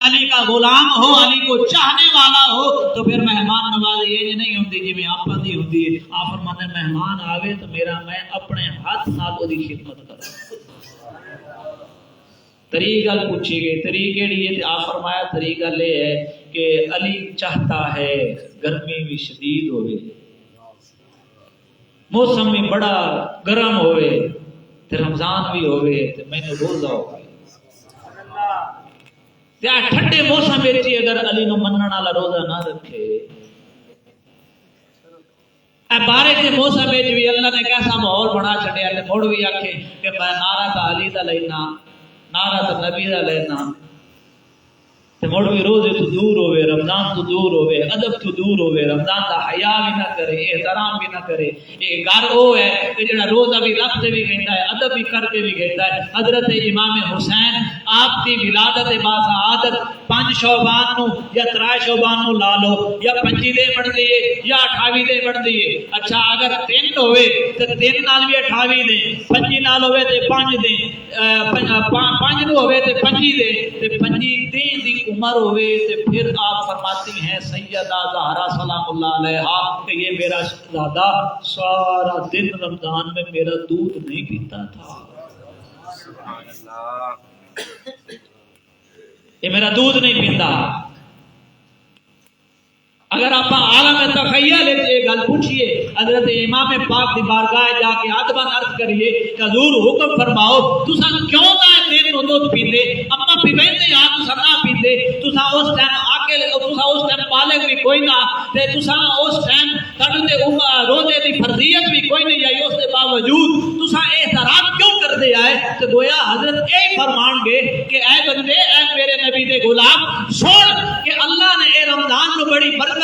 علی کا غلام ہو، علی کو چاہنے والا ہو تو پھر مہمان نوازی یہ نہیں ہوتی جی میں آپ دی ہوتی ہے۔ آپ فرماتے ہیں مہمان آوے تو میرا میں اپنے ہاتھ نال دی خدمت کروں۔ طریقہ پوچھی گئی طریقے لیے آپ فرمایا طریقہ لے ہے کہ علی چاہتا ہے گرمی بھی شدید ہوئے، موسم بھی بڑا گرم ہوئے، رمضان بھی ہوئے تو میں نے روزہ ہوئے، ٹھنڈے موسم میں اگر علی نو منن والا روزہ نہ رکھے، بارے کے موسم میں بھی اللہ نے کیسا ماحول بنا چھڑیا تے مڑ بھی آکھے کہ میں نعرہ تا علی دا لینا، نعرہ تا نبی دا لینا، تے مڑ بھی روزے تو دور ہوئے، رمضان تو دور ہوئے، ادب تو دور ہوئے، رمضان دا حیا بھی نہ کرے، احترام بھی نہ کرے۔ یہ گھر وہ ہے کہ جڑا روزہ بھی رکھ کے بھی گھنٹا ہے، ادب بھی کر کے بھی گھنٹا ہے۔ حضرت امام حسین آپ کی ولادت باسعادت 5 شعبان نو یا 3 شعبان نو لا لو، یا 25 دے بن دیے یا 28 دے بن دیے۔ اچھا اگر 3 ہوئے تو 3 نال بھی 28 دے، 25 نال ہوئے تو 5 دے، 5 نو ہوئے تو 25 دے، تے 25 دین دی عمر ہوئے تو پھر آپ فرماتی ہیں سیدہ زہرا سلام اللہ علیہا کہ یہ میرا شہزادہ سارا دن رمضان میں میرا دودھ نہیں پیتا تھا، یہ میرا دودھ نہیں پیتا۔ اگر آپ عالم تخیل یہ گل پوچھئے حضرت امام پاک دی بارگاہ جا کے ادباً عرض کریے کہ حضور حکم فرماؤ تساں کیوں نہ دین نو دودھ پیندے، اما پیوندے یا تساں نہ پیندے، تساں اس ٹائم آکے تساں اس ٹائم بالغ بھی کوئی نہ تے تساں اس ٹائم تہاڈے تے روزے دی فرضیت بھی کوئی نہیں آئی، اس دے باوجود تساں احترام کیوں کردے آئے؟ تو گویا حضرت اے فرمان گے کہ اے بندے اے میرے نبی دے غلام سن کہ اللہ نے اے رمضان نو بڑی برکت